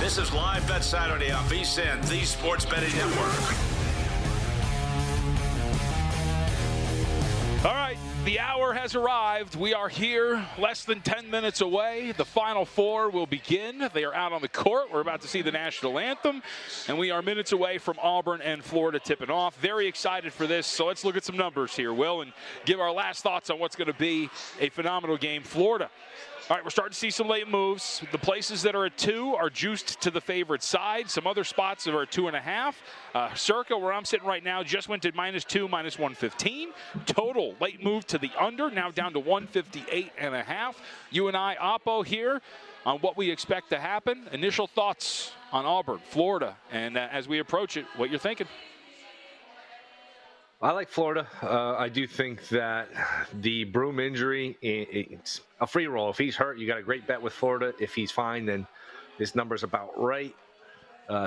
This is Live Bet Saturday on VSiN, the Sports Betting Network. All right, the hour has arrived. We are here less than 10 minutes away. The Final Four will begin. They are out on the court. We're about to see the national anthem, and we are minutes away from Auburn and Florida tipping off. Very excited for this, so let's look at some numbers here, Will, and give our last thoughts on what's going to be a phenomenal game. Florida. All right, we're starting to see some late moves. The places that are at 2 are juiced to the favorite side. Some other spots that are at 2.5. Circa, where I'm sitting right now, just went to -2, -115. Total late move to the under, now down to 158.5. You and I, Oppo, here on what we expect to happen. Initial thoughts on Auburn, Florida, and as we approach it, what you're thinking. I like Florida. I do think that the Broom injury, it's a free roll. If he's hurt, you got a great bet with Florida. If he's fine, then this number's about right.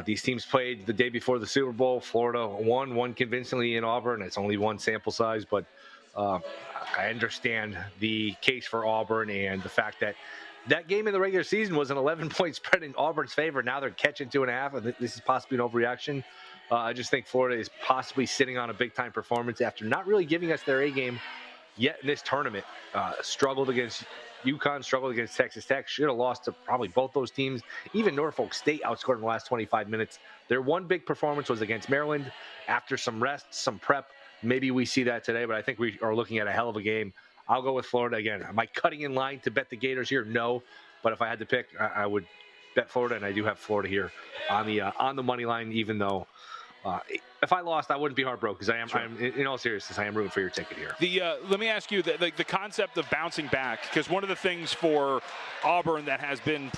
These teams played the day before the Super Bowl. Florida won convincingly in Auburn. It's only one sample size, but I understand the case for Auburn and the fact that that game in the regular season was an 11-point spread in Auburn's favor. Now they're catching 2.5, and this is possibly an overreaction. I just think Florida is possibly sitting on a big-time performance after not really giving us their A game yet in this tournament. Struggled against UConn, struggled against Texas Tech. Should have lost to probably both those teams. Even Norfolk State outscored in the last 25 minutes. Their one big performance was against Maryland. After some rest, some prep, maybe we see that today, but I think we are looking at a hell of a game. I'll go with Florida again. Am I cutting in line to bet the Gators here? No. But if I had to pick, I would bet Florida, and I do have Florida here on the money line, even though if I lost, I wouldn't be heartbroken because I'm, in all seriousness, I am rooting for your ticket here. Let me ask you the concept of bouncing back, because one of the things for Auburn that has been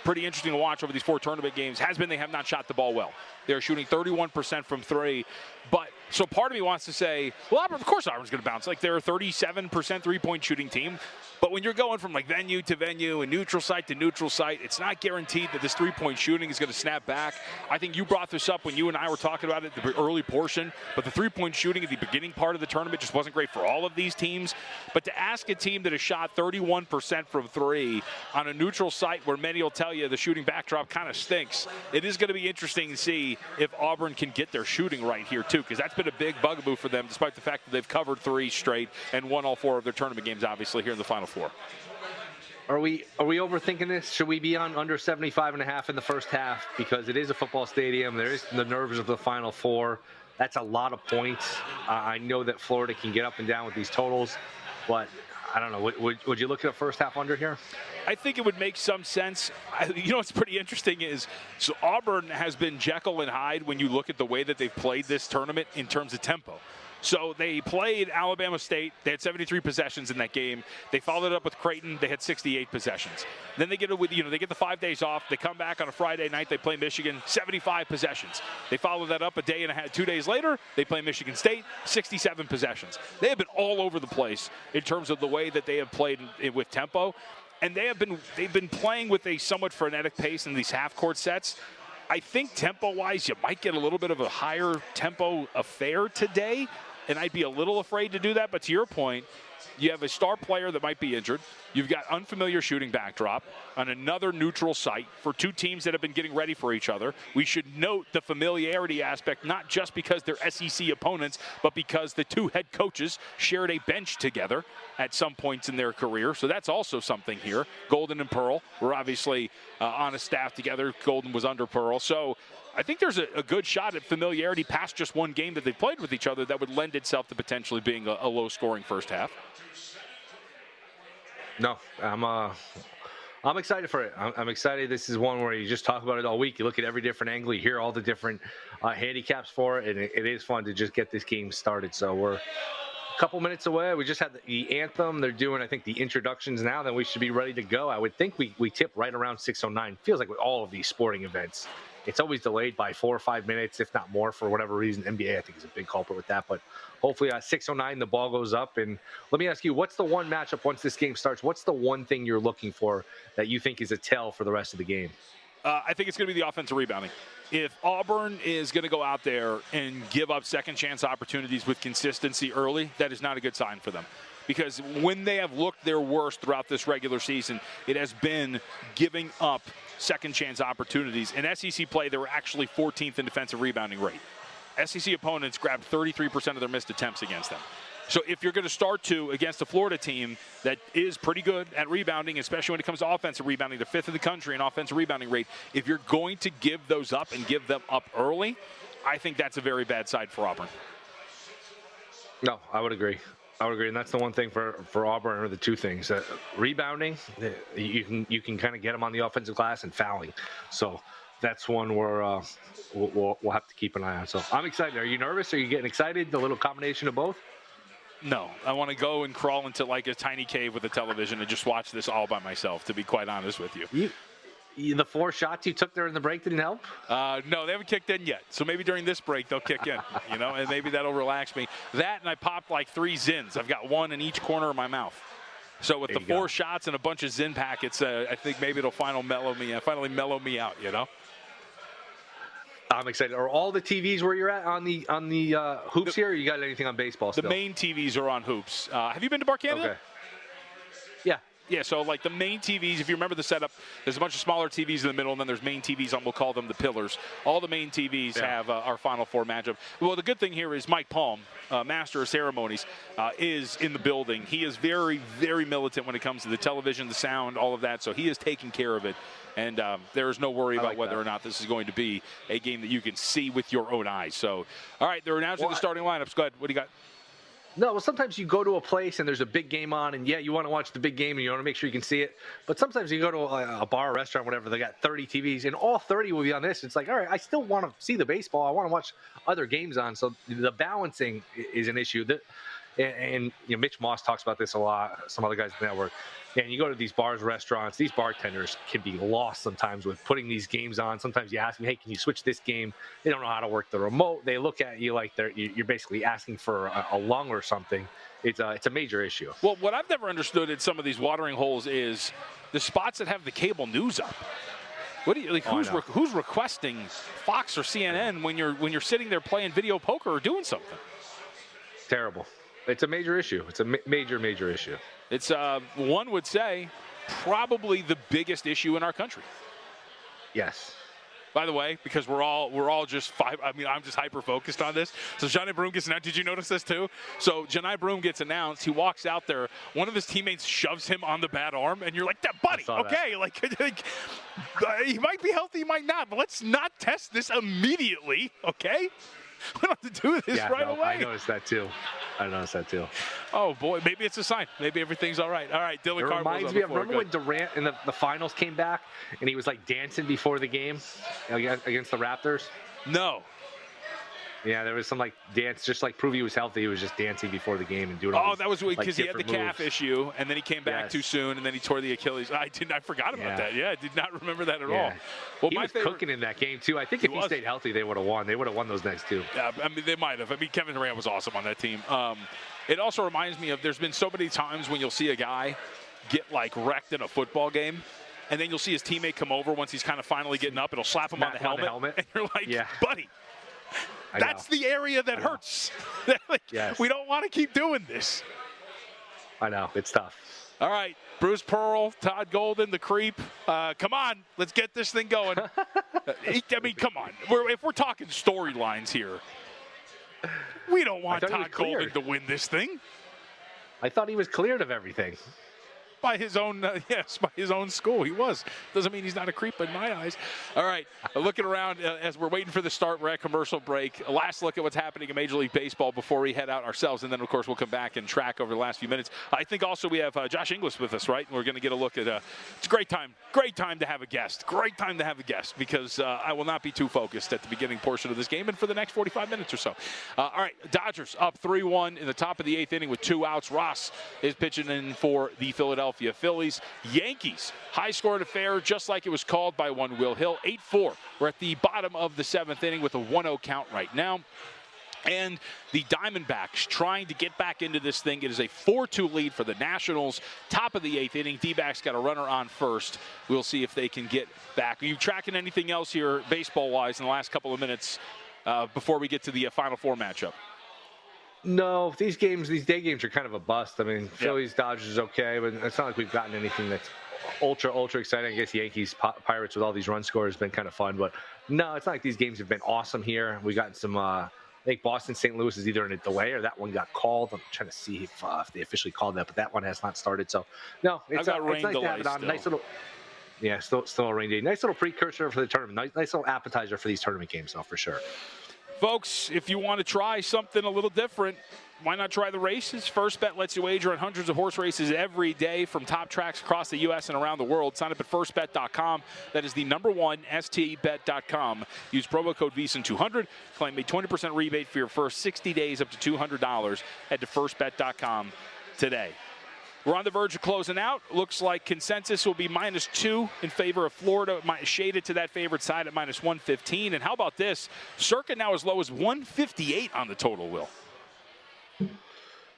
pretty interesting to watch over these 4 tournament games has been they have not shot the ball well. They're shooting 31% from 3, but so part of me wants to say, well, Auburn, of course Auburn's going to bounce. Like, they're a 37% three-point shooting team. But when you're going from like venue to venue and neutral site to neutral site, it's not guaranteed that this three-point shooting is going to snap back. I think you brought this up when you and I were talking about it, the early portion. But the three-point shooting at the beginning part of the tournament just wasn't great for all of these teams. But to ask a team that has shot 31% from 3 on a neutral site where many will tell you the shooting backdrop kind of stinks, it is going to be interesting to see if Auburn can get their shooting right here too, because that's been a big bugaboo for them, despite the fact that they've covered 3 straight and won all 4 of their tournament games, obviously, here in the Final Four. Are we overthinking this? Should we be on under 75.5 in the first half? Because it is a football stadium. There is the nerves of the Final Four. That's a lot of points. I know that Florida can get up and down with these totals, but I don't know. Would you look at a first half under here? I think it would make some sense. You know what's pretty interesting is, so Auburn has been Jekyll and Hyde when you look at the way that they've played this tournament in terms of tempo. So they played Alabama State. They had 73 possessions in that game. They followed it up with Creighton. They had 68 possessions. Then they get the 5 days off. They come back on a Friday night. They play Michigan, 75 possessions. They follow that up a day and a half, 2 days later. They play Michigan State, 67 possessions. They have been all over the place in terms of the way that they have played with tempo, and they've been playing with a somewhat frenetic pace in these half-court sets. I think tempo-wise, you might get a little bit of a higher tempo affair today. And I'd be a little afraid to do that. But to your point, you have a star player that might be injured. You've got unfamiliar shooting backdrop on another neutral site for 2 teams that have been getting ready for each other. We should note the familiarity aspect, not just because they're SEC opponents, but because the 2 head coaches shared a bench together at some points in their career. So that's also something here. Golden and Pearl were obviously on a staff together. Golden was under Pearl. So I think there's a good shot at familiarity past just one game that they've played with each other that would lend itself to potentially being a low-scoring first half. No, I'm excited for it. I'm excited. This is one where you just talk about it all week. You look at every different angle. You hear all the different handicaps for it, and it is fun to just get this game started. So we're a couple minutes away. We just had the anthem. They're doing, I think, the introductions now. Then we should be ready to go. I would think we tip right around 6:09. Feels like with all of these sporting events, it's always delayed by 4 or 5 minutes, if not more, for whatever reason. NBA, I think, is a big culprit with that. But hopefully at 6:09, the ball goes up. And let me ask you, what's the one matchup once this game starts? What's the one thing you're looking for that you think is a tell for the rest of the game? I think it's going to be the offensive rebounding. If Auburn is going to go out there and give up second chance opportunities with consistency early, that is not a good sign for them. because when they have looked their worst throughout this regular season, it has been giving up second chance opportunities. In SEC play, they were actually 14th in defensive rebounding rate. SEC opponents grabbed 33% of their missed attempts against them. So if you're going to start against a Florida team that is pretty good at rebounding, especially when it comes to offensive rebounding, they're 5th in the country in offensive rebounding rate, if you're going to give those up and give them up early, I think that's a very bad side for Auburn. No, I would agree. And that's the one thing for Auburn, are the two things. Rebounding, you can kind of get them on the offensive glass, and fouling. So that's one where we'll have to keep an eye on. So I'm excited. Are you nervous? Are you getting excited? The little combination of both? No, I want to go and crawl into like a tiny cave with a television and just watch this all by myself, to be quite honest with you. The 4 shots you took there in the break didn't help? No, they haven't kicked in yet. So maybe during this break they'll kick in, and maybe that'll relax me. That, and I popped like 3 Zins. I've got one in each corner of my mouth. So with the 4 shots and a bunch of Zin packets, I think maybe it'll finally mellow me out, I'm excited. Are all the TVs where you're at on the hoops here, or you got anything on baseball still? The main TVs are on hoops. Have you been to Bar Canada? Okay. Yeah. Yeah, so like the main TVs, if you remember the setup, there's a bunch of smaller TVs in the middle, and then there's main TVs on, we'll call them the pillars. All the main TVs have our Final Four matchup. Well, the good thing here is Mike Palm, Master of Ceremonies, is in the building. He is very, very militant when it comes to the television, the sound, all of that, so he is taking care of it. And there is no worry about whether or not this is going to be a game that you can see with your own eyes. So, all right, they're announcing the starting lineups. Go ahead. What do you got? No, well, sometimes you go to a place and there's a big game on, and you want to watch the big game and you want to make sure you can see it. But sometimes you go to a bar, a restaurant, whatever, they got 30 TVs, and all 30 will be on this. It's like, all right, I still want to see the baseball. I want to watch other games on. So the balancing is an issue. And Mitch Moss talks about this a lot, some other guys in the network. And you go to these bars, restaurants, these bartenders can be lost sometimes with putting these games on. Sometimes you ask them, hey, can you switch this game? They don't know how to work the remote. They look at you like you're basically asking for a lung or something. It's a major issue. Well, what I've never understood in some of these watering holes is the spots that have the cable news up. What do you like? Who's requesting Fox or CNN when you're sitting there playing video poker or doing something? Terrible. It's a major issue. It's a major issue. It's one would say probably the biggest issue in our country. Yes. By the way, because we're all just I'm just hyper focused on this. So Johni Broome gets announced. Did you notice this too? So Johni Broome gets announced. He walks out there. One of his teammates shoves him on the bad arm, and you're like, buddy, okay, like he might be healthy, he might not, but let's not test this immediately, okay? We don't have to do this away. I noticed that too. Oh, boy. Maybe it's a sign. Maybe everything's all right. All right, Dylan Carver. It reminds me of, remember when Durant in the finals came back and he was like dancing before the game against the Raptors? No. Yeah, there was some like dance, just like prove he was healthy. He was just dancing before the game and doing all that was because he had the calf issue, and then he came back too soon, and then he tore the Achilles. I forgot about that. Yeah, I did not remember that at all. Well, he was cooking in that game too. I think if he stayed healthy, they would have won. They would have won those next two. Yeah, they might have. Kevin Durant was awesome on that team. It also reminds me of there's been so many times when you'll see a guy get like wrecked in a football game, and then you'll see his teammate come over once he's kind of finally getting up. It'll slap him on the helmet, and you're like, buddy. That's the area that hurts. We don't want to keep doing this. I know. It's tough. All right. Bruce Pearl, Todd Golden, the creep. Come on. Let's get this thing going. Come on. If we're talking storylines here, we don't want Todd Golden to win this thing. I thought he was cleared of everything. By his own, by his own school. He was. Doesn't mean he's not a creep in my eyes. All right, looking around as we're waiting for the start. We're at commercial break. A last look at what's happening in Major League Baseball before we head out ourselves, and then of course we'll come back and track over the last few minutes. I think also we have Josh Inglis with us, right? We're going to get a look at. It's a great time to have a guest. Great time to have a guest because I will not be too focused at the beginning portion of this game and for the next 45 minutes or so. All right, Dodgers up 3-1 in the top of the 8th inning with 2 outs. Ross is pitching in for the Philadelphia Phillies. Yankees, high-scoring affair, just like it was called by one Will Hill. 8-4. We're at the bottom of the 7th inning with a 1-0 count right now. And the Diamondbacks trying to get back into this thing. It is a 4-2 lead for the Nationals. Top of the 8th inning. D-backs got a runner on first. We'll see if they can get back. Are you tracking anything else here baseball-wise in the last couple of minutes before we get to the Final Four matchup? No, these day games are kind of a bust. I mean, Phillies, Dodgers is okay, but it's not like we've gotten anything that's ultra exciting. I guess Yankees, Pirates with all these run scores has been kind of fun, but no, it's not like these games have been awesome here. We got some. I think Boston, St. Louis is either in a delay or that one got called. I'm trying to see if they officially called that, but that one has not started. So no, it's nice to have it on. Nice little. Yeah, still a rain day. Nice little precursor for the tournament. Nice little appetizer for these tournament games, though, for sure. Folks, if you want to try something a little different, why not try the races? First Bet lets you wager on hundreds of horse races every day from top tracks across the U.S. and around the world. Sign up at firstbet.com. That is the number one, stbet.com. Use promo code VEASAN200. Claim a 20% rebate for your first 60 days up to $200. Head to firstbet.com today. We're on the verge of closing out. Looks like consensus will be -2 in favor of Florida, shaded to that favorite side at -115. And how about this? Circa now as low as 158 on the total, Will.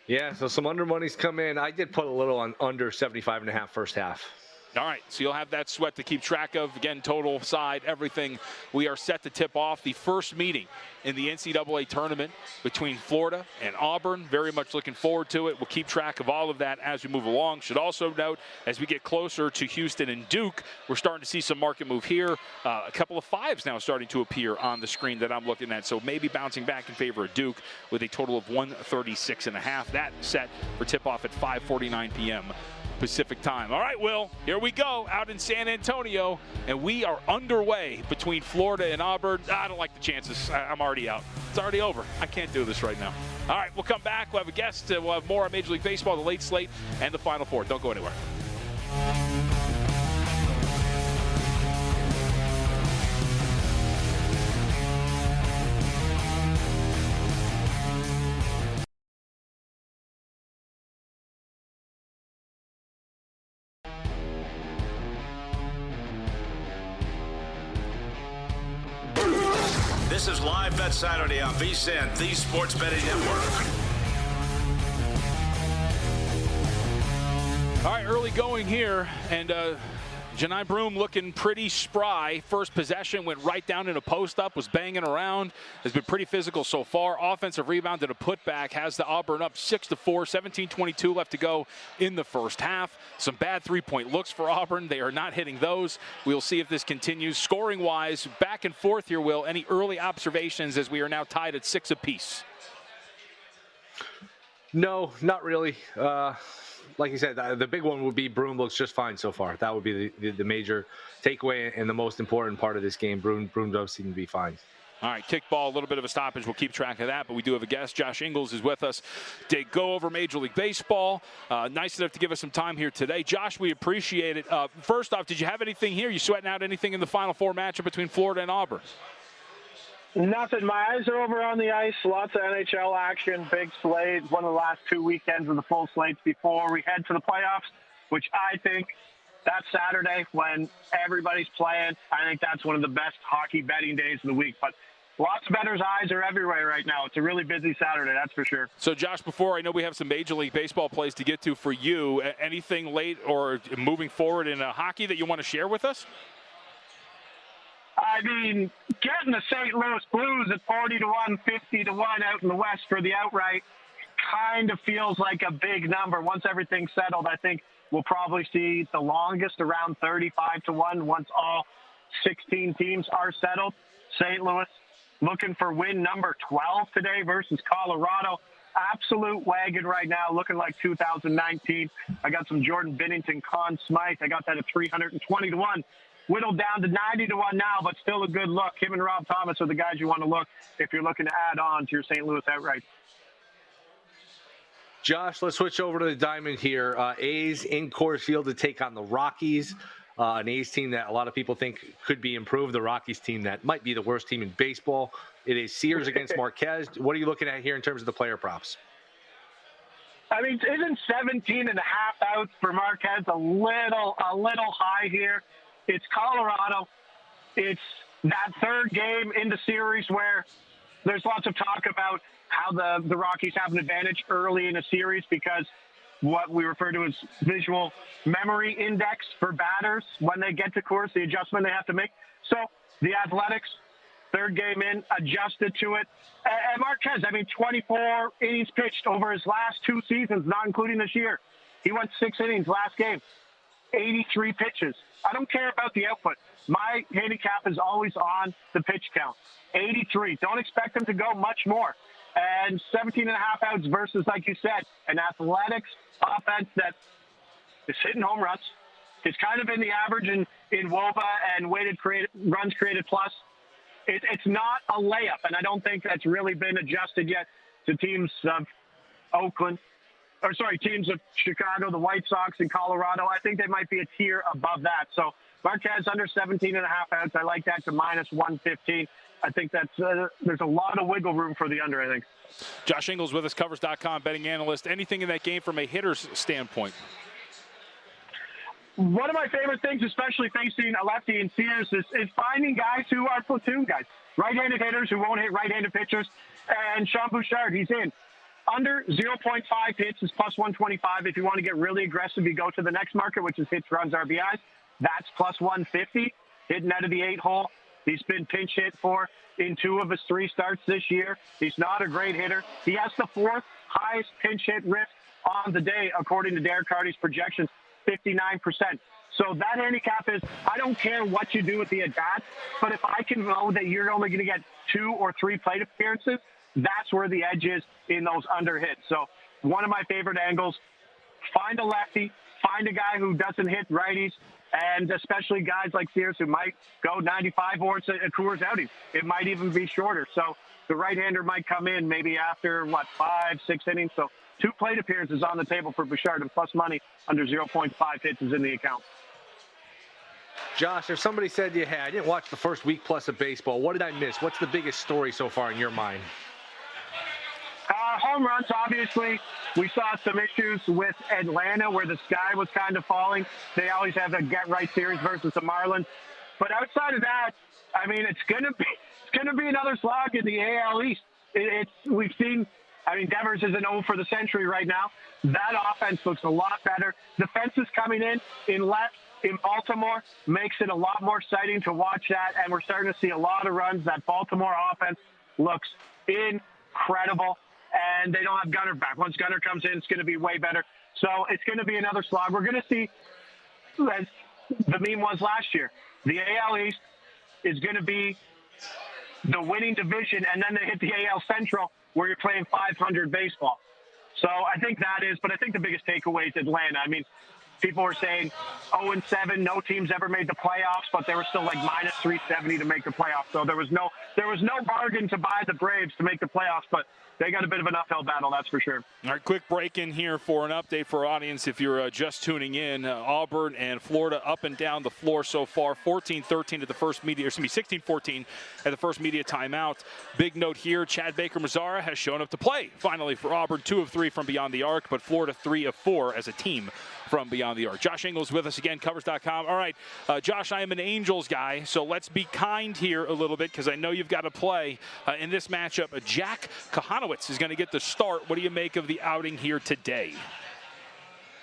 Yeah, so some under money's come in. I did put a little on under 75.5 first half. All right, so you'll have that sweat to keep track of. Again, total side, everything. We are set to tip off the first meeting in the NCAA tournament between Florida and Auburn. Very much looking forward to it. We'll keep track of all of that as we move along. Should also note, as we get closer to Houston and Duke, we're starting to see some market move here. A couple of fives now starting to appear on the screen that I'm looking at. So maybe bouncing back in favor of Duke with a total of 136.5. That set for tip-off at 5:49 p.m. Pacific time. All right, Will, here we go out in San Antonio, and we are underway between Florida and Auburn. I don't like the chances. I'm already out. It's already over. I can't do this right now. All right, we'll come back. We'll have a guest. We'll have more on Major League Baseball, the late slate, and the Final Four. Don't go anywhere. This is Live Bet Saturday on VSiN, the Sports Betting Network. All right, early going here, and Janai Broome looking pretty spry. First possession went right down in a post-up, was banging around. Has been pretty physical so far. Offensive rebound and a putback has the Auburn up 6-4. 17:22 left to go in the first half. Some bad three-point looks for Auburn. They are not hitting those. We'll see if this continues. Scoring-wise, back and forth here, Will. Any early observations as we are now tied at 6 apiece? No, not really. Like you said, the big one would be Broome looks just fine so far. That would be the major takeaway and the most important part of this game. Broome does seem to be fine. All right, kickball, a little bit of a stoppage. We'll keep track of that, but we do have a guest. Josh Inglis is with us to go over Major League Baseball. Nice enough to give us some time here today. Josh, we appreciate it. First off, did you have anything here? You sweating out anything in the Final Four matchup between Florida and Auburn? Nothing. My eyes are over on the ice. Lots of NHL action. Big slate. One of the last 2 weekends of the full slates before we head to the playoffs, which I think that's Saturday when everybody's playing. I think that's one of the best hockey betting days of the week. But lots of bettors' eyes are everywhere right now. It's a really busy Saturday, that's for sure. So, Josh, before I know we have some Major League Baseball plays to get to for you, anything late or moving forward in hockey that you want to share with us? I mean, getting the St. Louis Blues at 40-1, 50-1 out in the West for the outright kind of feels like a big number. Once everything's settled, I think we'll probably see the longest around 35-1 once all 16 teams are settled. St. Louis looking for win number 12 today versus Colorado. Absolute wagon right now, looking like 2019. I got some Jordan Binnington, Conn Smythe. I got that at 320-1. Whittled down to 90-1 now, but still a good look. Him and Rob Thomas are the guys you want to look if you're looking to add on to your St. Louis outright. Josh, let's switch over to the diamond here. A's in Coors Field to take on the Rockies. An A's team that a lot of people think could be improved. The Rockies team that might be the worst team in baseball. It is Sears against Marquez. What are you looking at here in terms of the player props? I mean, isn't 17.5 outs for Marquez a little high here? It's Colorado. It's that third game in the series where there's lots of talk about how the Rockies have an advantage early in a series because what we refer to as visual memory index for batters when they get to Coors, the adjustment they have to make. So the Athletics third game in, adjusted to it. And Marquez, 24 innings pitched over his last 2 seasons, not including this year. He went 6 innings last game, 83 pitches. I don't care about the output. My handicap is always on the pitch count. 83. Don't expect him to go much more. And 17 and a half outs versus, like you said, an athletics offense that is hitting home runs. It's kind of in the average in WOBA and weighted runs created plus. It's not a layup, and I don't think that's really been adjusted yet to teams of teams of Chicago, the White Sox, and Colorado. I think they might be a tier above that. So Marquez under 17 and a half outs. I like that to minus 115. I think that's there's a lot of wiggle room for the under, I think. Josh Inglis with us, Covers.com betting analyst. Anything in that game from a hitter's standpoint? One of my favorite things, especially facing a lefty in Sears, is finding guys who are platoon guys, right-handed hitters who won't hit right-handed pitchers. And Sean Bouchard, he's in. Under 0.5 hits is plus 125. If you want to get really aggressive, you go to the next market, which is hits, runs, RBIs. That's plus 150. Hitting out of the 8-hole. He's been pinch hit for in 2 of his 3 starts this year. He's not a great hitter. He has the 4th highest pinch hit risk on the day, according to Derek Carty's projections, 59%. So that handicap is, I don't care what you do with the at-bat, but if I can know that you're only going to get 2 or 3 plate appearances, that's where the edge is in those under hits. So one of my favorite angles, find a lefty, find a guy who doesn't hit righties, and especially guys like Sears who might go 95 or it's a Coors outing. It might even be shorter. So the right-hander might come in maybe after, 5, 6 innings. So 2 plate appearances on the table for Bouchard, and plus money under 0.5 hits is in the account. Josh, if somebody said, hey, I didn't watch the first week plus of baseball, what did I miss? What's the biggest story so far in your mind? Home runs, obviously. We saw some issues with Atlanta where the sky was kind of falling. They always have a get-right series versus the Marlins. But outside of that, it's going to be another slog in the AL East. We've seen, Devers is an 0 for the century right now. That offense looks a lot better. The fence is coming in left in Baltimore makes it a lot more exciting to watch that, and we're starting to see a lot of runs. That Baltimore offense looks incredible, and they don't have Gunnar back. Once Gunnar comes in, it's going to be way better. So it's going to be another slog. We're going to see, as the meme was last year, the AL East is going to be the winning division, and then they hit the AL Central where you're playing 500 baseball. So I think that is, but I think the biggest takeaway is Atlanta. People were saying 0-7, no teams ever made the playoffs, but they were still like minus 370 to make the playoffs. So there was no bargain to buy the Braves to make the playoffs, but they got a bit of an uphill battle, that's for sure. All right, quick break in here for an update for our audience. If you're just tuning in, Auburn and Florida up and down the floor so far. 14-13 at the first media, 16-14 at the first media timeout. Big note here, Chad Baker-Mazara has shown up to play finally for Auburn, 2 of 3 from beyond the arc, but Florida 3 of 4 as a team from beyond the arc. Josh Ingles with us again, Covers.com. All right, Josh, I am an Angels guy, so let's be kind here a little bit because I know you've got to play in this matchup. Jack Kahanowitz is going to get the start. What do you make of the outing here today?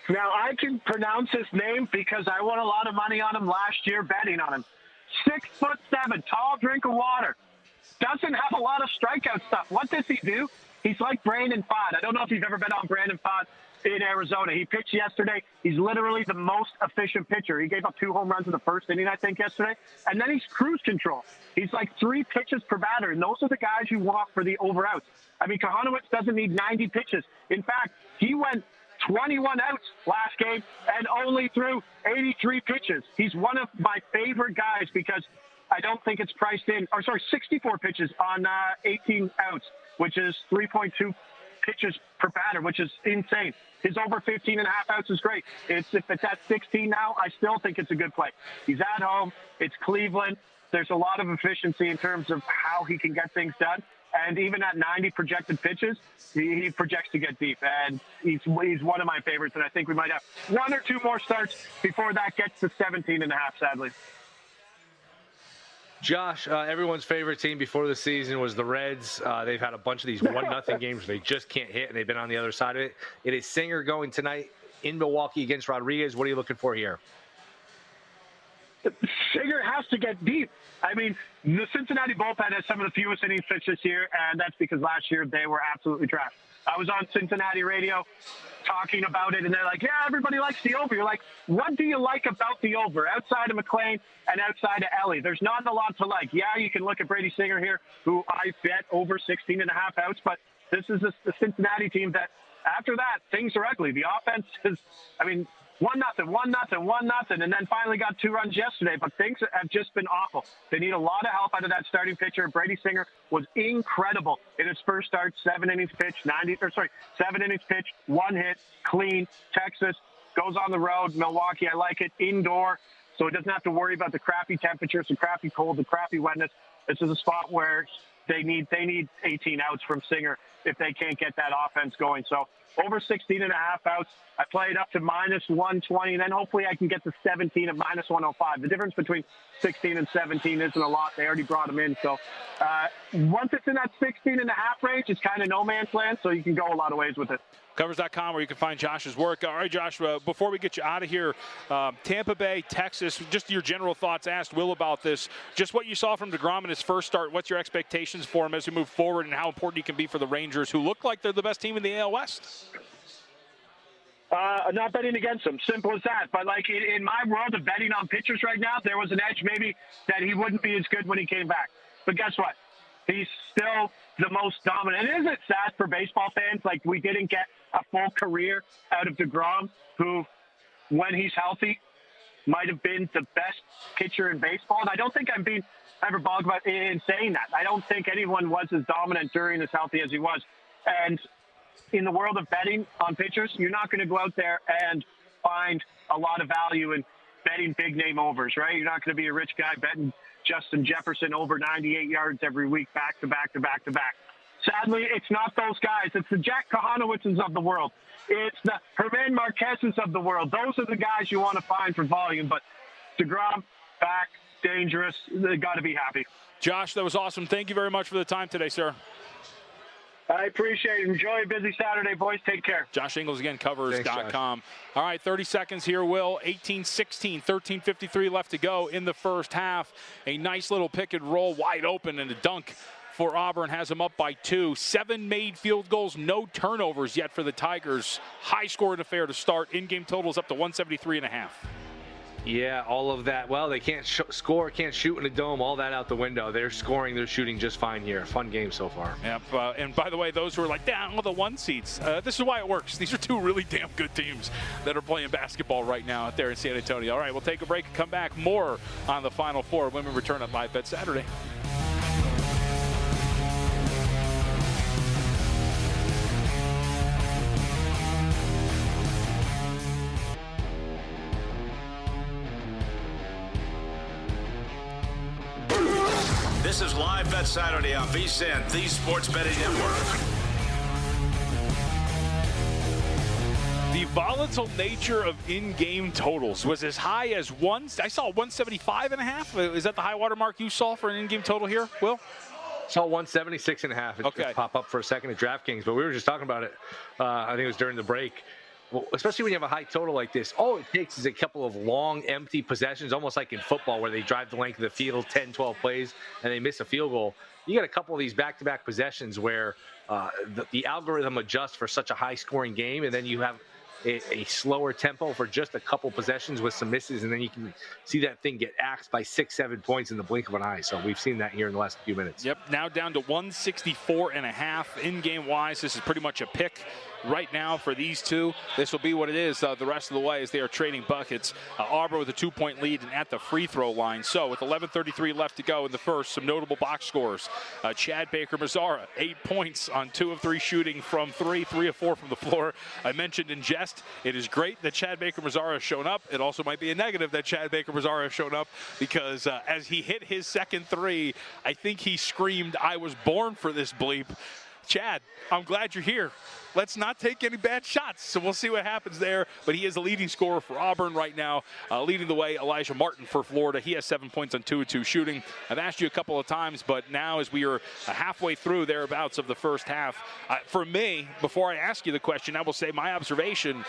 Now, I can pronounce his name because I won a lot of money on him last year betting on him. 6'7", tall drink of water. Doesn't have a lot of strikeout stuff. What does he do? He's like Brandon Pfaadt. I don't know if you've ever been on Brandon Pfaadt in Arizona. He pitched yesterday. He's literally the most efficient pitcher. He gave up 2 home runs in the first inning, I think, yesterday. And then he's cruise control. He's like 3 pitches per batter, and those are the guys you want for the over-outs. Kahanowitz doesn't need 90 pitches. In fact, he went 21 outs last game and only threw 83 pitches. He's one of my favorite guys because I don't think it's priced in. 64 pitches on 18 outs, which is 3.2 pitches per batter, which is insane. His over 15 and a half outs is great. If it's at 16 now, I still think it's a good play. He's at home. It's Cleveland. There's a lot of efficiency in terms of how he can get things done. And even at 90 projected pitches, he projects to get deep. And he's one of my favorites. And I think we might have 1 or 2 more starts before that gets to 17 and a half, sadly. Josh, everyone's favorite team before the season was the Reds. They've had a bunch of these 1-0 games where they just can't hit, and they've been on the other side of it. It is Singer going tonight in Milwaukee against Rodriguez. What are you looking for here? Singer has to get deep. I mean, the Cincinnati bullpen has some of the fewest innings pitched this year, and that's because last year they were absolutely trash. I was on Cincinnati radio talking about it, and they're like, yeah, everybody likes the over. You're like, what do you like about the over? Outside of McLean and outside of Ellie, there's not a lot to like. Yeah, you can look at Brady Singer here, who I bet over 16.5 outs, but this is the Cincinnati team that after that, things are ugly. The offense is, 1-0, 1-0, and then finally got 2 runs yesterday. But things have just been awful. They need a lot of help out of that starting pitcher. Brady Singer was incredible in his first start. 7 innings pitched, 7 innings pitched, 1 hit, clean. Texas goes on the road. Milwaukee, I like it. Indoor, so it doesn't have to worry about the crappy temperatures, the crappy cold, the crappy wetness. This is a spot where they need 18 outs from Singer if they can't get that offense going. So over 16.5 outs. I played up to -120, and then hopefully I can get to 17 at -105. The difference between 16 and 17 isn't a lot. They already brought him in. So once it's in that 16.5 range, it's kind of no man's land, so you can go a lot of ways with it. Covers.com, where you can find Josh's work. All right, Josh, before we get you out of here, Tampa Bay, Texas, just your general thoughts. Asked Will about this. Just what you saw from DeGrom in his first start. What's your expectations for him as we move forward, and how important he can be for the Rangers, who look like they're the best team in the AL West? Not betting against him. Simple as that. But, like, in my world of betting on pitchers right now, there was an edge maybe that he wouldn't be as good when he came back. But guess what? He's still the most dominant. And isn't it sad for baseball fans? Like, we didn't get a full career out of DeGrom, who, when he's healthy, might have been the best pitcher in baseball. And I don't think I'm being ever bogged in saying that. I don't think anyone was as dominant during as healthy as he was. And in the world of betting on pitchers, you're not going to go out there and find a lot of value in betting big name overs, right? You're not going to be a rich guy betting Justin Jefferson over 98 yards every week, back to back to back to back. Sadly, it's not those guys. It's the Jack Kahanowitzes of the world. It's the Herman Marquezes of the world. Those are the guys you want to find for volume. But DeGrom, back, dangerous. They got to be happy. Josh, that was awesome. Thank you very much for the time today, sir. I appreciate it. Enjoy a busy Saturday, boys. Take care. Josh Inglis, again, covers.com. All right, 30 seconds here, Will. 18-16, 13:53 left to go in the first half. A nice little pick and roll, wide open, and a dunk for Auburn has them up by 2. 7 made field goals, no turnovers yet for the Tigers. High-scoring affair to start. In-game totals up to 173.5. Yeah, all of that. Well, they can't score, can't shoot in a dome, all that out the window. They're scoring, they're shooting just fine here. Fun game so far. Yep, and by the way, those who are like, down all the 1 seeds, this is why it works. These are 2 really damn good teams that are playing basketball right now out there in San Antonio. All right, we'll take a break and come back. More on the Final Four when we return on Live Bet Saturday. This is Live Bet Saturday on VSiN, the Sports Betting Network. The volatile nature of in-game totals was as high as I saw 175.5. Is that the high water mark you saw for an in-game total here, Will? Saw 176.5. It Okay. just pop up for a second at DraftKings, but we were just talking about it. I think it was during the break. Well, especially when you have a high total like this, all it takes is a couple of long, empty possessions, almost like in football where they drive the length of the field 10, 12 plays, and they miss a field goal. You got a couple of these back-to-back possessions where the algorithm adjusts for such a high-scoring game, and then you have a slower tempo for just a couple possessions with some misses, and then you can see that thing get axed by 6-7 points in the blink of an eye. So we've seen that here in the last few minutes. Yep, now down to 164.5 in-game wise. This is pretty much a pick right now for these two. This will be what it is the rest of the way as they are trading buckets. Auburn with a 2-point lead and at the free throw line. So with 11:33 left to go in the first, some notable box scores. Chad Baker-Mazara, 8 points on 2 of 3 shooting from 3 of 4 from the floor. I mentioned in jest, it is great that Chad Baker-Mazara has shown up. It also might be a negative that Chad Baker-Mazara has shown up because as he hit his second 3, I think he screamed, "I was born for this bleep." Chad, I'm glad you're here. let's not take any bad shots. So we'll see what happens there. But he is the leading scorer for Auburn right now. Leading the way, Elijah Martin for Florida. He has 7 points on 2-2 shooting. I've asked you a couple of times, but now as we are halfway through thereabouts of the first half, for me, before I ask you the question, I will say my observation,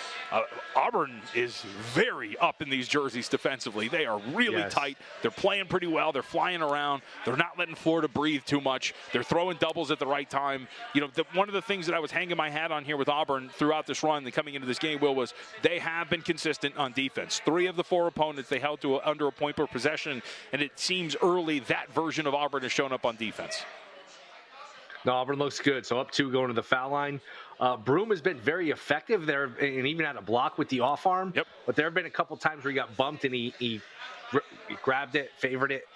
Auburn is very up in these jerseys defensively. They are really tight. They're playing pretty well. They're flying around. They're not letting Florida breathe too much. They're throwing doubles at the right time. You know, one of the things that I was hanging my hat on here with Auburn throughout this run and coming into this game, Will, was they have been consistent on defense. 3 of the 4 opponents they held to under a point per possession, and it seems early that version of Auburn has shown up on defense. No, Auburn looks good. So up 2 going to the foul line. Broom has been very effective there, and even had a block with the off arm. Yep. But there have been a couple times where he got bumped and he grabbed it, favored it.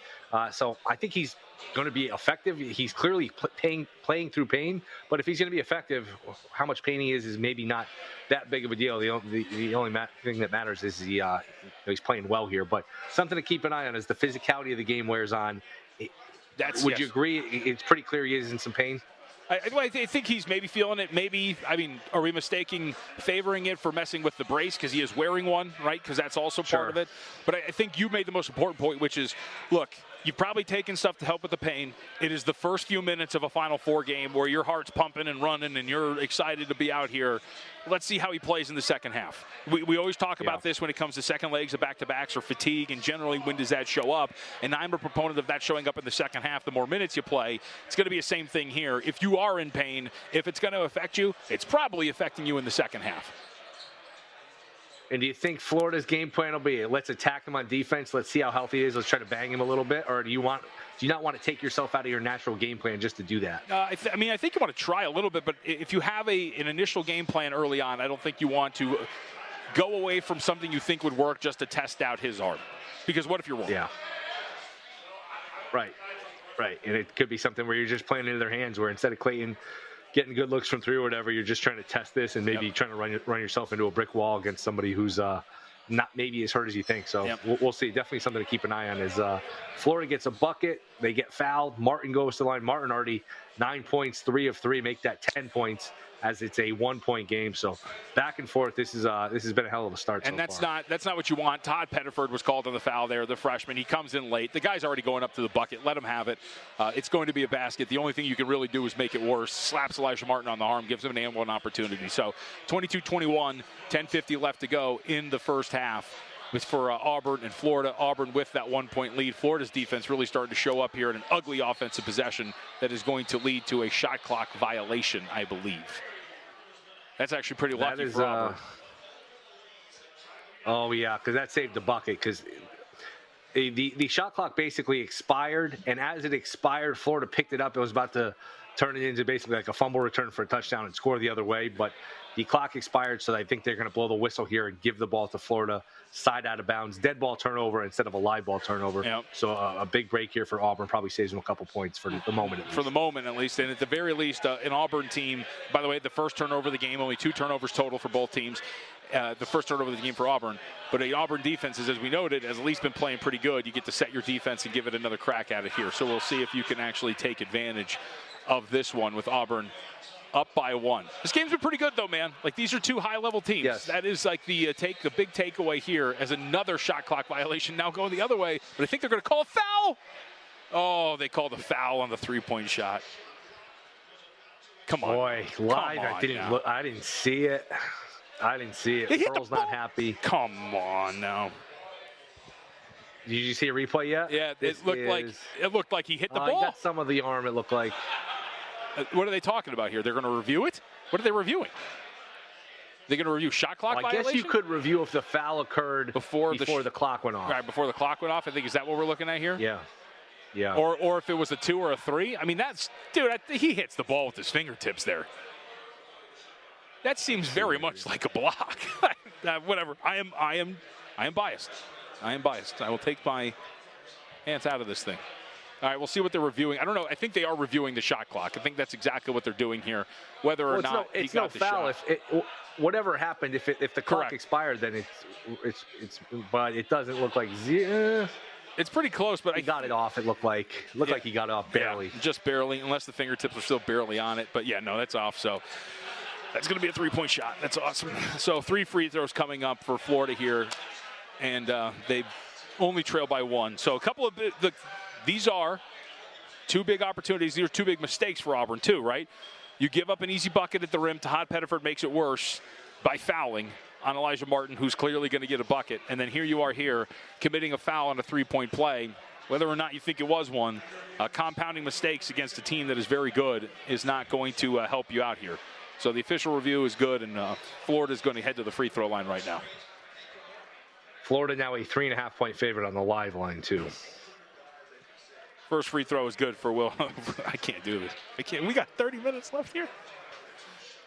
So I think he's going to be effective. He's clearly playing through pain. But if he's going to be effective, how much pain he is maybe not that big of a deal. The only thing that matters is he's playing well here. But something to keep an eye on as the physicality of the game wears on. Would you agree? It's pretty clear he is in some pain. I think he's maybe feeling it. Maybe, I mean, are we favoring it for messing with the brace because he is wearing one, right? Because that's also part of it. But I think you made the most important point, which is, look, you've probably taken stuff to help with the pain. It is the first few minutes of a Final Four game where your heart's pumping and running and you're excited to be out here. Let's see how he plays in the second half. We always talk about this when it comes to second legs of back-to-backs or fatigue, and generally when does that show up? And I'm a proponent of that showing up in the second half. The more minutes you play, it's going to be the same thing here. If you are in pain, if it's going to affect you, it's probably affecting you in the second half. And do you think Florida's game plan will be, let's attack him on defense, let's see how healthy he is, let's try to bang him a little bit? Or do you not want to take yourself out of your natural game plan just to do that? I think you want to try a little bit, but if you have an initial game plan early on, I don't think you want to go away from something you think would work just to test out his arm. Because what if you're wrong? Yeah. Right. And it could be something where you're just playing into their hands, where instead of Clayton getting good looks from 3 or whatever, you're just trying to test this and maybe trying to run yourself into a brick wall against somebody who's not maybe as hurt as you think. So we'll see. Definitely something to keep an eye on is Florida gets a bucket. They get fouled. Martin goes to the line. Martin already 9 points, 3 of 3, make that 10 points as it's a 1-point game. So back and forth. This has been a hell of a start. And so far. that's not what you want. Todd Pettiford was called on the foul there, the freshman. He comes in late. The guy's already going up to the bucket. Let him have it. It's going to be a basket. The only thing you can really do is make it worse. Slaps Elijah Martin on the arm, gives him an and one opportunity. So 22-21, 10:50 left to go in the first half. For Auburn and Florida. Auburn with that 1-point lead. Florida's defense really starting to show up here in an ugly offensive possession that is going to lead to a shot clock violation, I believe. That's actually pretty lucky for Auburn. Oh, yeah, because that saved the bucket. Because the shot clock basically expired, and as it expired, Florida picked it up. It was about to turn it into basically like a fumble return for a touchdown and score the other way, but the clock expired, so I think they're going to blow the whistle here and give the ball to Florida, side out of bounds, dead ball turnover instead of a live ball turnover. Yep. So a big break here for Auburn, probably saves them a couple points for the moment at least. For the moment at least, and at the very least, an Auburn team, by the way, the first turnover of the game, only 2 turnovers total for both teams. The first turnover of the game for Auburn. But the Auburn defense, as we noted, has at least been playing pretty good. You get to set your defense and give it another crack at it here. So we'll see if you can actually take advantage of this one with Auburn up by 1. This game's been pretty good, though, man. Like, these are 2 high-level teams. Yes. That is like the big takeaway here as another shot clock violation now going the other way. But I think they're going to call a foul. Oh, they called a foul on the 3-point shot. Come on. Boy, live, I didn't see it. Pearl's not happy. Come on now. Did you see a replay yet? Yeah, it looked like he hit the ball. He got some of the arm, it looked like. What are they talking about here? They're going to review it? What are they reviewing? They're going to review shot clock violation? I guess you could review if the foul occurred before the clock went off. Right, before the clock went off. I think, is that what we're looking at here? Yeah. Or if it was a 2 or a 3. I mean, he hits the ball with his fingertips there. That seems very much like a block. Whatever. I am biased. I will take my hands out of this thing. All right, we'll see what they're reviewing. I don't know. I think they are reviewing the shot clock. I think that's exactly what they're doing here. Whether or not it's he got the foul. shot. Whatever happened, if the clock expired, then it's. But it doesn't look like. It's pretty close, but he got it off. It looked like he got it off barely. Yeah, just barely, unless the fingertips are still barely on it. But yeah, no, that's off. So That's going to be a three-point shot. That's awesome. So 3 free throws coming up for Florida here, and they only trail by 1. So a couple of these are 2 big opportunities. These are 2 big mistakes for Auburn too, right? You give up an easy bucket at the rim. Todd Pettiford makes it worse by fouling on Elijah Martin, who's clearly going to get a bucket. And then here you are here committing a foul on a 3-point play. Whether or not you think it was one, compounding mistakes against a team that is very good is not going to help you out here. So the official review is good, and Florida is going to head to the free throw line right now. Florida now a 3.5-point favorite on the live line, too. First free throw is good for Will. I can't do this. I can't. We got 30 minutes left here.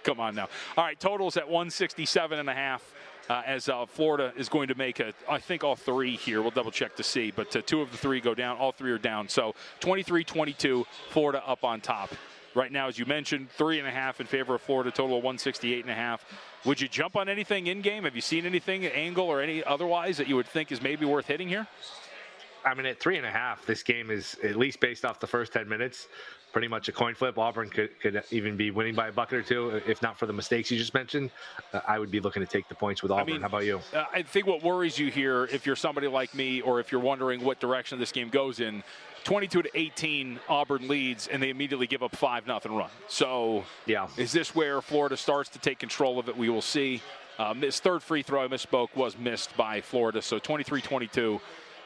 Come on now. All right, totals at 167.5. As Florida is going to make, I think, all 3 here. We'll double-check to see. But 2 of the 3 go down. All 3 are down. So 23-22, Florida up on top. Right now, as you mentioned, 3.5 in favor of Florida, total of 168.5. Would you jump on anything in-game? Have you seen anything, angle or any otherwise, that you would think is maybe worth hitting here? I mean, at 3.5, this game is, at least based off the first 10 minutes, pretty much a coin flip. Auburn could even be winning by a bucket or 2, if not for the mistakes you just mentioned. I would be looking to take the points with Auburn. How about you? I think what worries you here, if you're somebody like me, or if you're wondering what direction this game goes in, 22-18, Auburn leads, and they immediately give up 5-0 run. So yeah, is this where Florida starts to take control of it? We will see. This third free throw, I misspoke, was missed by Florida. So 23-22.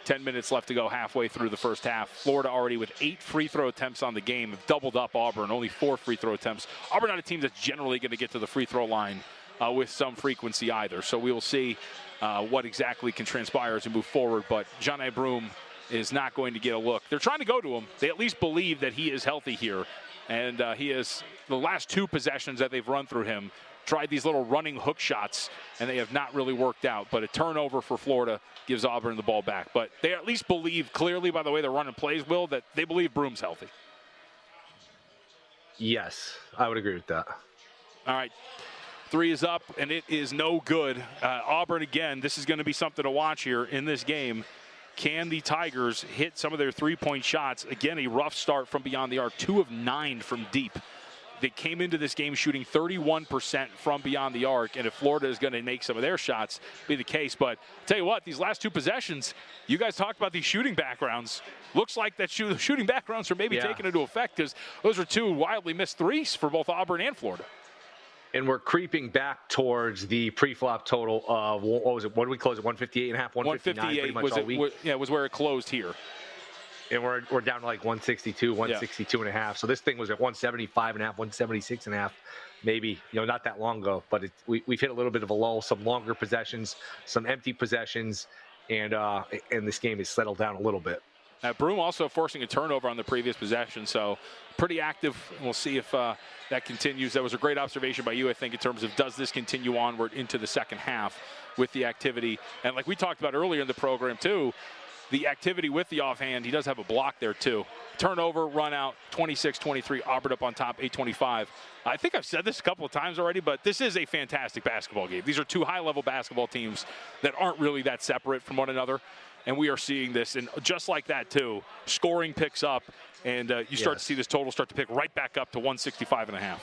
10 minutes left to go halfway through the first half. Florida already with 8 free throw attempts on the game, have doubled up Auburn, only 4 free throw attempts. Auburn not a team that's generally going to get to the free throw line with some frequency either. So we will see what exactly can transpire as we move forward. But John Broome is not going to get a look. They're trying to go to him. They at least believe that he is healthy here. And he is, the last 2 possessions that they've run through him, tried these little running hook shots, and they have not really worked out. But a turnover for Florida gives Auburn the ball back. But they at least believe clearly, by the way they're running plays, Will, that they believe Broome's healthy. Yes, I would agree with that. All right. 3 is up, and it is no good. Auburn, again, this is going to be something to watch here in this game. Can the Tigers hit some of their 3-point shots? Again, a rough start from beyond the arc, 2 of 9 from deep. They came into this game shooting 31% from beyond the arc, and if Florida is going to make some of their shots, be the case. But I'll tell you what, these last 2 possessions, you guys talked about these shooting backgrounds. Looks like that shooting backgrounds are maybe taking into effect, because those are 2 wildly missed threes for both Auburn and Florida. And we're creeping back towards the pre-flop total of, what was it? What did we close at? 158.5, 159 pretty much all week. Yeah, it was where it closed here. And we're down to like 162, 162.5. So this thing was at 175.5, 176.5, maybe, not that long ago. But we've hit a little bit of a lull, some longer possessions, some empty possessions, and this game has settled down a little bit. Broome also forcing a turnover on the previous possession, so pretty active. We'll see if that continues. That was a great observation by you, I think, in terms of does this continue onward into the second half with the activity. And like we talked about earlier in the program, too, the activity with the offhand, he does have a block there, too. Turnover, run out, 26-23, Auburn up on top, 8:25. I think I've said this a couple of times already, but this is a fantastic basketball game. These are 2 high-level basketball teams that aren't really that separate from one another. And we are seeing this, and just like that, too, scoring picks up, and you start to see this total start to pick right back up to 165.5.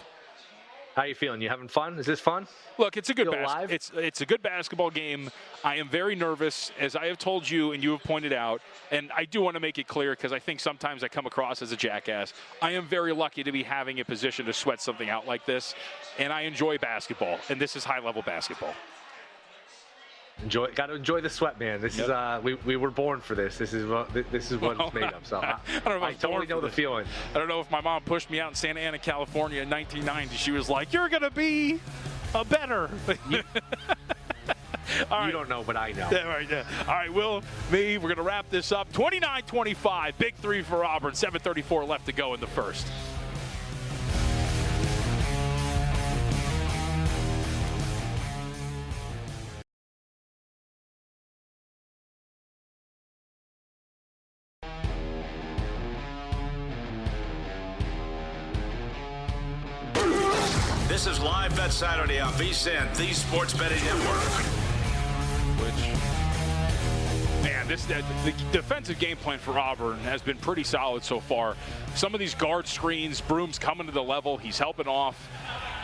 How you feeling? You having fun? Is this fun? Look, it's a good it's a good basketball game. I am very nervous, as I have told you and you have pointed out, and I do want to make it clear because I think sometimes I come across as a jackass. I am very lucky to be having a position to sweat something out like this, and I enjoy basketball, and this is high-level basketball. Got to enjoy the sweat, man. This is we were born for this. This is what it's made of. So I totally know the feeling. I don't know if my mom pushed me out in Santa Ana, California in 1990. She was like, "You're gonna be a better." All right. You don't know, but I know. Yeah. All right, Will, we're gonna wrap this up. 29-25, big 3 for Auburn. 7:34 left to go in the first. This is Live Bet Saturday on VSiN, the Sports Betting Network. The defensive game plan for Auburn has been pretty solid so far. Some of these guard screens, Broome's coming to the level. He's helping off.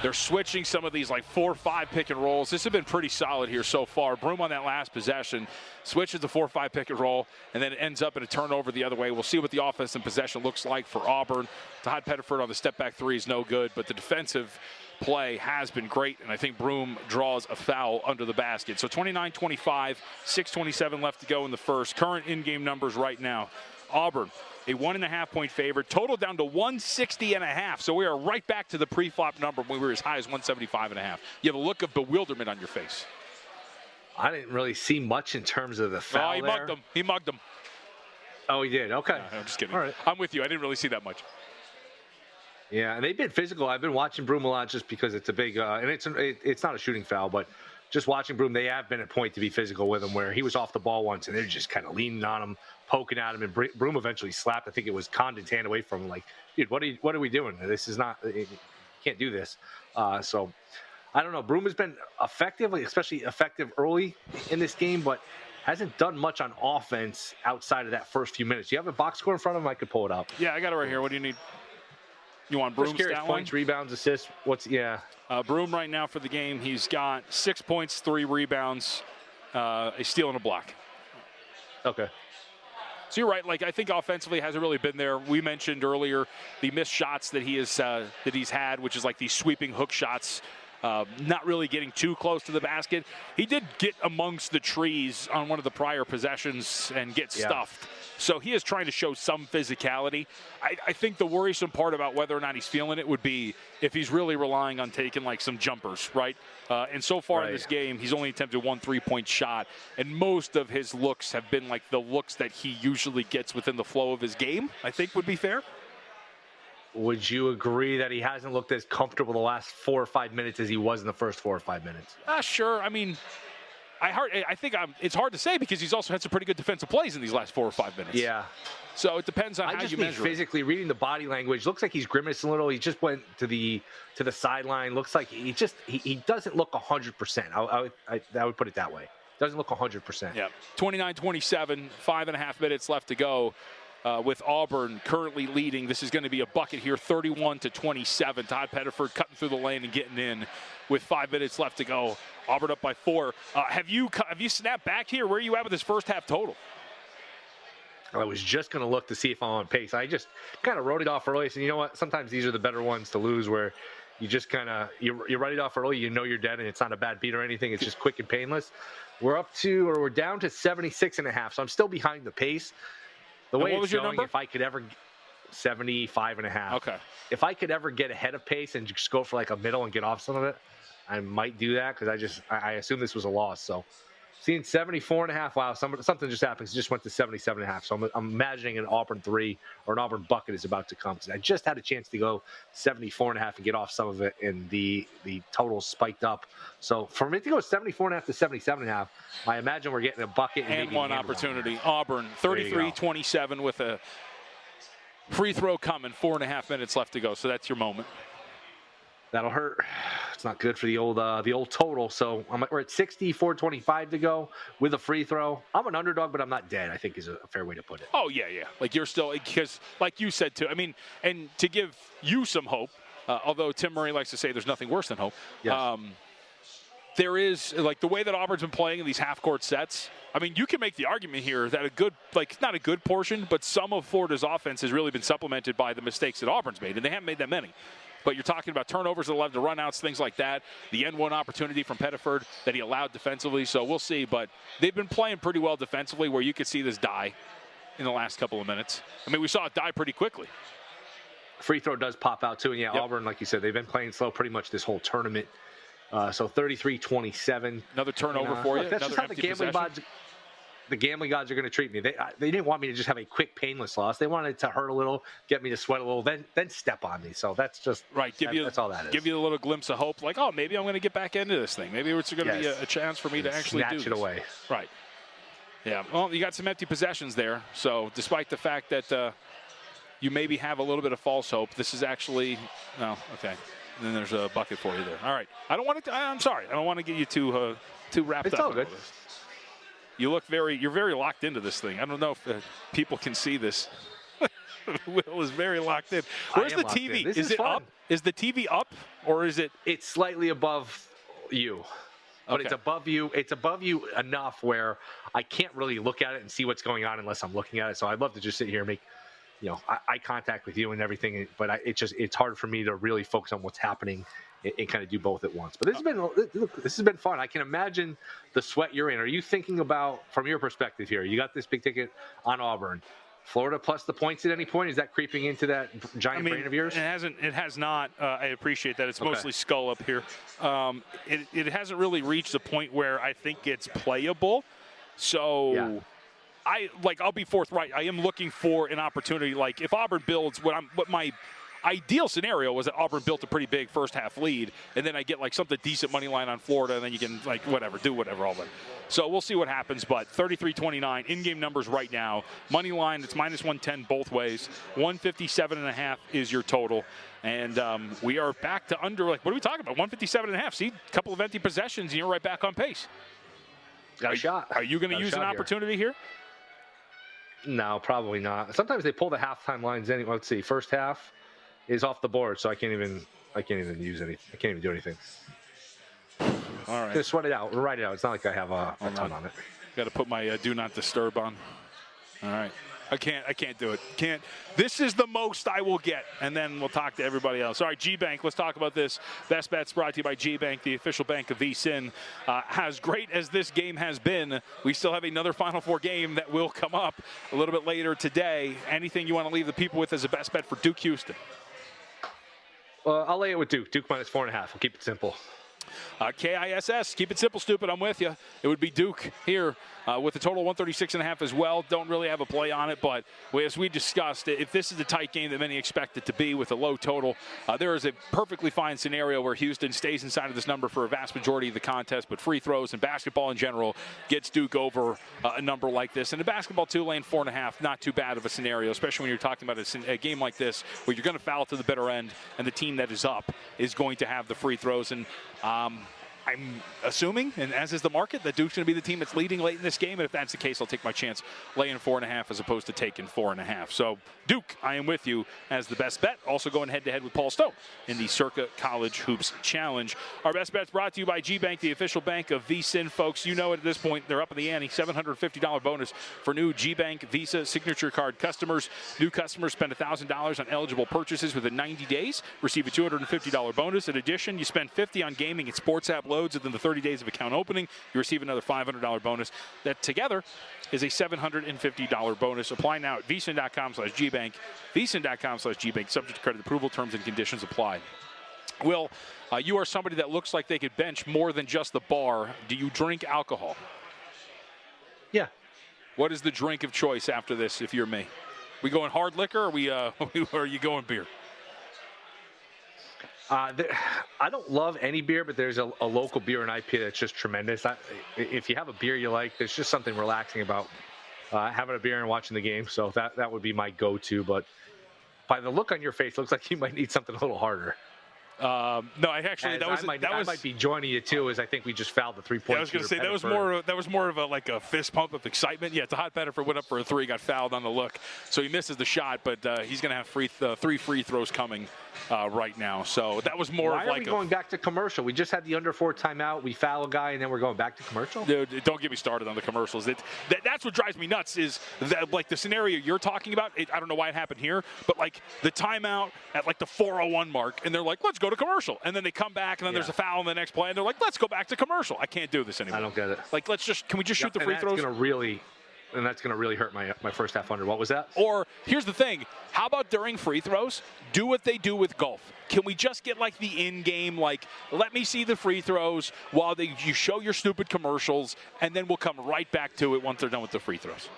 They're switching some of these like 4-5 pick and rolls. This has been pretty solid here so far. Broome on that last possession switches the 4-5 pick and roll, and then it ends up in a turnover the other way. We'll see what the offense and possession looks like for Auburn. Todd Pettiford on the step-back three is no good, but the defensive play has been great, and I think Broome draws a foul under the basket. So 29-25, 6:27 left to go in the first. Current in-game numbers right now. Auburn, a 1.5-point favorite, total down to 160.5. So we are right back to the pre-flop number when we were as high as 175.5. You have a look of bewilderment on your face. I didn't really see much in terms of the foul. He mugged him. He mugged him. Oh, he did. Okay. I'm just kidding. All right. I'm with you. I didn't really see that much. Yeah, and they've been physical. I've been watching Broome a lot just because it's a big and it's not a shooting foul, but just watching Broome, they have been at point to be physical with him where he was off the ball once and they're just kind of leaning on him, poking at him, and Broome eventually slapped. I think it was Condon's hand away from him, like, dude, what are we doing? This is not, you can't do this. So I don't know. Broome has been effective, especially effective early in this game, but hasn't done much on offense outside of that first few minutes. You have a box score in front of him? I could pull it up. Yeah, I got it right here. What do you need? You want Broome's stat line? Points, rebounds, assists. Broome right now for the game, he's got 6 points, 3 rebounds, a steal and a block. Okay. So you're right. Like, I think offensively hasn't really been there. We mentioned earlier the missed shots that he's had, which is like these sweeping hook shots. Not really getting too close to the basket. He did get amongst the trees on one of the prior possessions and get stuffed. So he is trying to show some physicality. I think the worrisome part about whether or not he's feeling it would be if he's really relying on taking like some jumpers, right? And so far in this game, he's only attempted 1 3-point shot, and most of his looks have been like the looks that he usually gets within the flow of his game, I think would be fair. Would you agree that he hasn't looked as comfortable the last 4 or 5 minutes as he was in the first 4 or 5 minutes? Sure. I mean, it's hard to say because he's also had some pretty good defensive plays in these last 4 or 5 minutes. Yeah. So it depends on how you measure it. Physically, reading the body language, looks like he's grimacing a little. He just went to the sideline. Looks like he doesn't look 100%. I would put it that way. Doesn't look 100%. Yeah. 29-27, 5.5 minutes left to go. With Auburn currently leading, this is going to be a bucket here, 31-27. Todd Pettiford cutting through the lane and getting in with 5 minutes left to go. Auburn up by 4. Have you snapped back here? Where are you at with this first half total? I was just going to look to see if I'm on pace. I just kind of wrote it off early. So you know what? Sometimes these are the better ones to lose, where you just kind of you write it off early. You know you're dead, and it's not a bad beat or anything. It's just quick and painless. We're down to 76.5. So I'm still behind the pace. The way it's going, if I could ever 75.5. Okay. If I could ever get ahead of pace and just go for like a middle and get off some of it, I might do that because I assume this was a loss. So seeing 74.5, wow, something just happened. It just went to 77.5. So I'm imagining an Auburn 3 or an Auburn bucket is about to come. I just had a chance to go 74.5 and get off some of it, and the total spiked up. So for me to go 74.5 to 77.5, I imagine we're getting a bucket and one opportunity. Auburn 33-27 with a free throw coming. 4.5 minutes left to go. So that's your moment. That'll hurt. It's not good for the old total. So we're at 64-25 to go with a free throw. I'm an underdog, but I'm not dead, I think is a fair way to put it. Oh, yeah. Like you're still, because like you said too, I mean, and to give you some hope, although Tim Murray likes to say there's nothing worse than hope. Yes. There is, like the way that Auburn's been playing in these half-court sets, I mean, you can make the argument here that not a good portion, but some of Florida's offense has really been supplemented by the mistakes that Auburn's made, and they haven't made that many. But you're talking about turnovers that allowed to run-outs, things like that. The N1 opportunity from Pettiford that he allowed defensively. So we'll see. But they've been playing pretty well defensively where you could see this die in the last couple of minutes. I mean, we saw it die pretty quickly. Free throw does pop out, too. And, yeah, Auburn, like you said, they've been playing slow pretty much this whole tournament. So 33-27. Another turnover for you. Look, that's another just how the gambling gods are going to treat me. They didn't want me to just have a quick, painless loss. They wanted to hurt a little, get me to sweat a little, then step on me. So that's just that's all that is. Give you a little glimpse of hope, like, oh, maybe I'm going to get back into this thing. Maybe it's going to be a chance for me to actually do this. Snatch it away. Right. Yeah. Well, you got some empty possessions there. So despite the fact that you maybe have a little bit of false hope, this is actually okay. And then there's a bucket for you there. All right. I'm sorry. I don't want to get you too wrapped up. It's all good. You're very locked into this thing. I don't know if people can see this. Will is very locked in. Where's the TV? Is it fun. up? Is the TV up, or is it? It's slightly above you. But Okay. it's above you. It's above you enough where I can't really look at it and see what's going on unless I'm looking at it. So I'd love to just sit here and make, eye contact with you and everything. But it's hard for me to really focus on what's happening and kind of do both at once. But this has been fun. I can imagine the sweat you're in. Are you thinking about, from your perspective here, you got this big ticket on Auburn, Florida plus the points at any point? Is that creeping into that giant brain of yours? It has not. I appreciate that. It's mostly skull up here. It hasn't really reached the point where I think it's playable. So I'll be forthright. I am looking for an opportunity. Like if Auburn builds what my ideal scenario was that Auburn built a pretty big first half lead, and then I get like something decent money line on Florida, and then you can do whatever all that. So we'll see what happens, but 33-29 in-game numbers right now. Money line, it's minus 110 both ways. 157.5 is your total. And we are back to under, what are we talking about? 157.5. See, a couple of empty possessions, and you're right back on pace. Got a shot. Are you going to use an opportunity here? No, probably not. Sometimes they pull the halftime lines anyway. Let's see. First half is off the board, so I can't even use anything. I can't even do anything. All right. Just sweat it out. Write it out. It's not like I have a ton on it. Got to put my do not disturb on. All right. I can't do it. Can't. This is the most I will get, and then we'll talk to everybody else. All right, G-Bank, let's talk about this. Best Bets brought to you by G-Bank, the official bank of VSiN. As great as this game has been, we still have another Final Four game that will come up a little bit later today. Anything you want to leave the people with as a best bet for Duke Houston? I'll lay it with Duke. Duke minus 4.5. We'll keep it simple. KISS, keep it simple, stupid. I'm with you. It would be Duke here with a total 136.5 as well. Don't really have a play on it, but as we discussed, if this is the tight game that many expect it to be with a low total, there is a perfectly fine scenario where Houston stays inside of this number for a vast majority of the contest, but free throws and basketball in general gets Duke over a number like this. And the basketball Tulane 4.5, not too bad of a scenario, especially when you're talking about a game like this where you're going to foul to the better end and the team that is up is going to have the free throws. And I'm assuming, and as is the market, that Duke's going to be the team that's leading late in this game. And if that's the case, I'll take my chance laying 4.5 as opposed to taking 4.5. So Duke, I am with you as the best bet. Also going head-to-head with Paul Stowe in the Circa College Hoops Challenge. Our best bet's brought to you by G-Bank, the official bank of VSiN, folks. You know it at this point. They're up in the ante. $750 bonus for new G-Bank Visa Signature Card customers. New customers spend $1,000 on eligible purchases within 90 days. Receive a $250 bonus. In addition, you spend $50 on gaming and sports app loads within the 30 days of account opening. You receive another $500 bonus. That together is a $750 bonus. Apply now at VSiN.com/GBank. VSiN.com/GBank. Subject to credit approval. Terms and conditions apply. Will, you are somebody that looks like they could bench more than just the bar. Do you drink alcohol? Yeah. What is the drink of choice after this if you're me? We going hard liquor or are you going beer? I don't love any beer, but there's a local beer and IPA that's just tremendous. If you have a beer you like, there's just something relaxing about having a beer and watching the game. So that would be my go-to. But by the look on your face, it looks like you might need something a little harder. No, I might be joining you too, as I think we just fouled the 3-point. Yeah, I was going to say that was more of a fist pump of excitement. Yeah, it's a hot Pettiford went up for a 3, got fouled on the look, so he misses the shot, but he's going to have 3 free throws coming right now. So that was more Why are we going back to commercial? We just had the under 4 timeout. We foul a guy, and then we're going back to commercial. Dude, don't get me started on the commercials. That's what drives me nuts. Is that the scenario you're talking about? I don't know why it happened here, but the timeout at the 4:01 mark, and they're like, let's go to commercial, and then they come back, and then there's a foul in the next play, and they're like, let's go back to commercial. I can't do this anymore. I don't get it. Can we just shoot the free throws? That's going to really hurt my first half under. What was that? Or here's the thing. How about during free throws, do what they do with golf? Can we just get the in-game, let me see the free throws while you show your stupid commercials, and then we'll come right back to it once they're done with the free throws?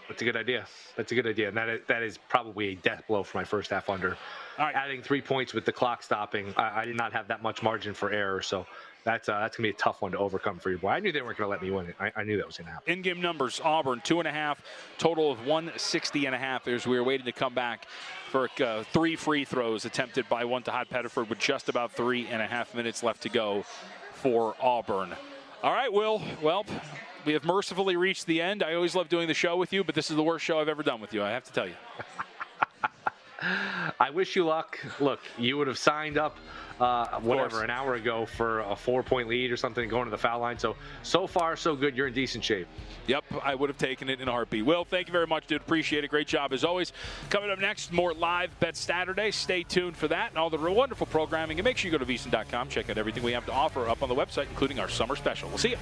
That's a good idea. And that is probably a death blow for my first half under. All right. Adding 3 points with the clock stopping, I did not have that much margin for error, so that's going to be a tough one to overcome for you, boy. I knew they weren't going to let me win it. I knew that was going to happen. In-game numbers, Auburn, 2.5, total of 160.5 as we were waiting to come back for 3 free throws attempted by one to Hot Pettiford with just about 3.5 minutes left to go for Auburn. All right, Will. Well, we have mercifully reached the end. I always love doing the show with you, but this is the worst show I've ever done with you, I have to tell you. I wish you luck. Look, you would have signed up an hour ago for a 4-point lead or something going to the foul line. So far, so good. You're in decent shape. Yep, I would have taken it in a heartbeat. Will, thank you very much, dude. Appreciate it. Great job as always. Coming up next, more live Bet Saturday. Stay tuned for that and all the wonderful programming. And make sure you go to VSiN.com. Check out everything we have to offer up on the website, including our summer special. We'll see you.